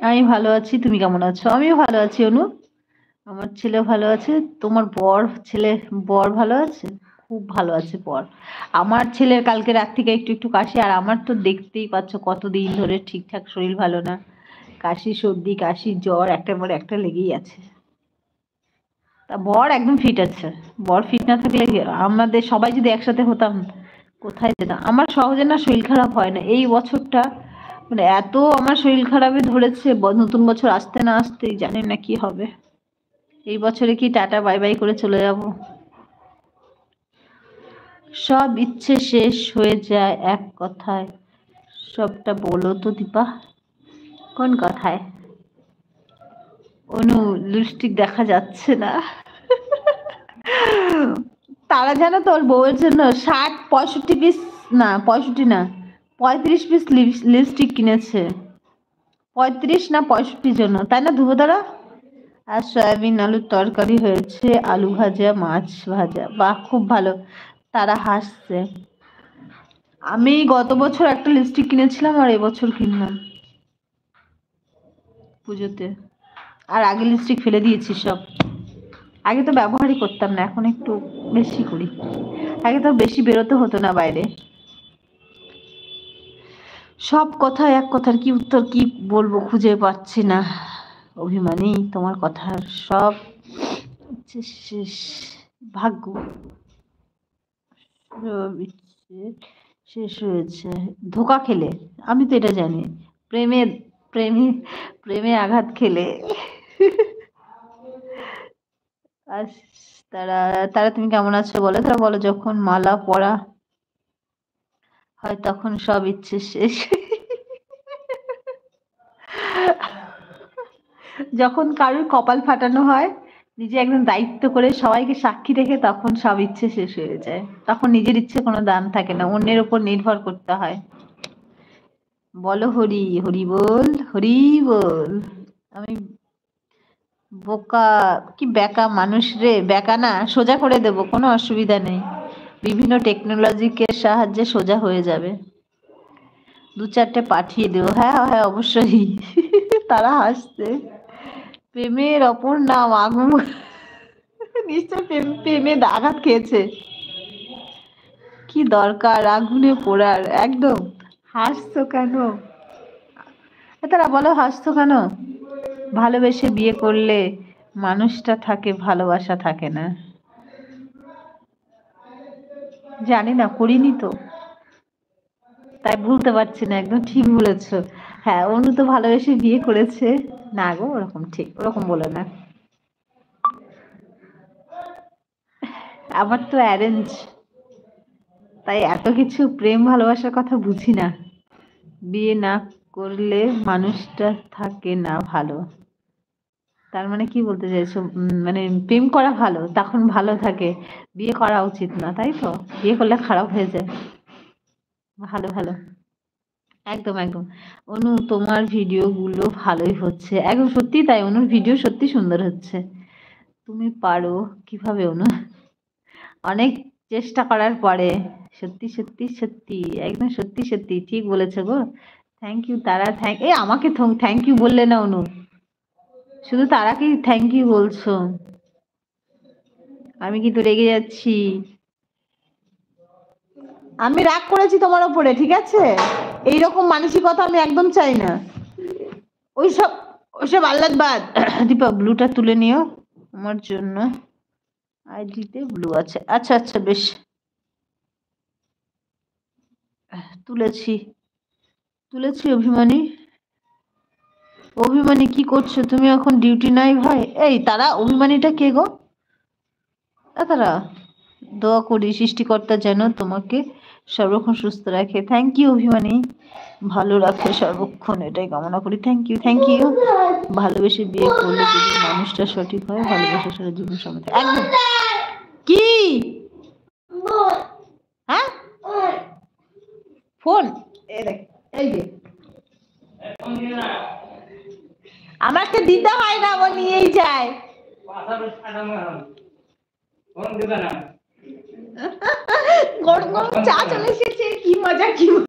আমি ভালো আছি। তুমি কেমন আছো? আমিও ভালো আছি অনু। আমার ছেলে ভালো আছে। তোমার বর ভালো আছে? খুব ভালো আছে বর। আমার ছেলের কালকে রাত থেকে একটু একটু কাশি, আর আমার তো দেখতেই পাচ্ছ কতদিন ধরে ঠিকঠাক শরীর ভালো না। কাশি, সর্দি, কাশি, জ্বর একটার পর একটা লেগেই আছে। তা বর একদম ফিট আছে। বর ফিট না থাকলে আমাদের সবাই যদি একসাথে হতাম কোথায় যেতাম। আমার সহজে না শরীর খারাপ হয় না এই বছরটা, মানে এত আমার শরীর খারাপে ধরেছে, নতুন বছর আসতে না আসতেই জানি না কি হবে। এই বছরে কি টাটা বাই বাই করে চলে যাব? সব ইচ্ছে শেষ হয়ে যায় এক কথায়। সবটা বলো তো দীপা। কোন কথায়? অনু, লিপস্টিক দেখা যাচ্ছে না। তারা জানো তো ওর বউয়ের জন্য 60-65 পিস, না 65 না, 35 পিস লিপস্টিক কিনেছে। 35 না 65 জন্য, তাই না ধ্রুবতারা? আর সয়াবিন আলুর তরকারি হয়েছে, আলু ভাজা, মাছ ভাজা। বাহ, খুব ভালো। তারা হাসছে। আমি গত বছর একটা লিপস্টিক কিনেছিলাম আর এবছর কিনলাম পুজোতে। আর আগে লিপস্টিক ফেলে দিয়েছি সব। আগে তো ব্যবহারই করতাম না, এখন একটু বেশি করি। আগে তো বেশি বেরোতে হতো না বাইরে। সব কথা এক কথার কি উত্তর কি বলবো খুঁজে পাচ্ছি না। অভিমানী, তোমার কথার সব ইচ্ছে শেষ। ভাগ্য সব ইচ্ছে শেষ হয়েছে ধোকা খেলে। আমি তো এটা জানি। প্রেমে প্রেমে প্রেমে আঘাত খেলে। আর তারা তারা তুমি কেমন আছো বলো। তারা বলো, যখন মালা পরা হয় তখন সব ইচ্ছে শেষ। যখন কারোর কপাল ফাটানো হয়, নিজে একদম দায়িত্ব করে সবাইকে সাক্ষী রেখে, তখন সব ইচ্ছে শেষ হয়ে যায়। তখন নিজের ইচ্ছে কোনো দাম থাকে না, অন্যের উপর নির্ভর করতে হয়। বলো হরি হরি বল, হরি বল। আমি বোকা, কি বেকা মানুষ রে। বেকা না, সোজা করে দেব, কোনো অসুবিধা নেই। বিভিন্ন টেকনোলজিকে সাহায্যে সোজা হয়ে যাবে। 2-4টে পাঠিয়ে দেবো। হ্যাঁ হ্যাঁ, অবশ্যই। তারা হাসছে। প্রেমের অপর নাম আগুন। নিশ্চয় প্রেমে আঘাত খেয়েছে। কি দরকার আগুনে পোড়ার, একদম। হাসছো কেন? তারা বলো, হাসছো কেন? ভালোবেসে বিয়ে করলে মানুষটা থাকে, ভালোবাসা থাকে না। জানি না, করিনি তো, তাই ভুলতে পারছি না। একদম ঠিক বলেছো। হ্যাঁ, অনু তো ভালোবেসে বিয়ে করেছে। না গো, ওরকম ঠিক ওরকম বলে না। আমার তো অ্যারেঞ্জ, তাই এত কিছু প্রেম ভালোবাসার কথা বুঝি না। বিয়ে না করলে মানুষটা থাকে না ভালো, তার মানে কি বলতে চাইছো? মানে প্রেম করা ভালো, তখন ভালো থাকে। বিয়ে করা উচিত না, তাই তো? বিয়ে করলে খারাপ হয়ে যায়। ভালো ভালো, একদম একদম। অনু, তোমার ভিডিও গুলো ভালোই হচ্ছে, একদম সত্যি তাই। অনুর ভিডিও সত্যি সুন্দর হচ্ছে। তুমি পারো কিভাবে অনু? অনেক চেষ্টা করার পরে। সত্যি সত্যি সত্যি, একদম সত্যি সত্যি ঠিক বলেছো গো। থ্যাংক ইউ তারা। আমাকে থ্যাংক ইউ বললে না অনু, শুধু তারাকেই থ্যাংক ইউ বলছো। আমি কিন্তু রেগে যাচ্ছি। আমি রাগ করেছি তোমার ওপরে, ঠিক আছে? এইরকম মানসিকতা আমি একদম চাই না। ওইসব ওইসব আহ্লাদ বাদ। দীপা, ব্লুটা তুলে নিও আমার জন্য। আইডিতে ব্লু আছে, আচ্ছা আচ্ছা, বেশ। তুলেছি তুলেছি। অভিমানী, অভিমানী কি করছো তুমি? এখন ডিউটি নাই ভাই? এই তারা, অভিমানীটা কে গো? তারা, দোয়া করি সৃষ্টিকর্তা যেন তোমাকে সর্বক্ষণ সুস্থ রাখে। থ্যাংক ইউ অভিমানী, ভালো রাখে সর্বক্ষণ, এটাই কামনা করি। Thank you thank you. ভালোবেসে বিয়ে করলে যদি মানুষটা সঠিক হয়, ভালোবেসে সারা জীবন সঙ্গে একদম। কি? হ্যাঁ, ফোন? এই দেখ, এই যে, আমাকে দিতে হয় না, ও নিয়েই যায়। গরম গরম চা চলে এসেছে, কি মজা কি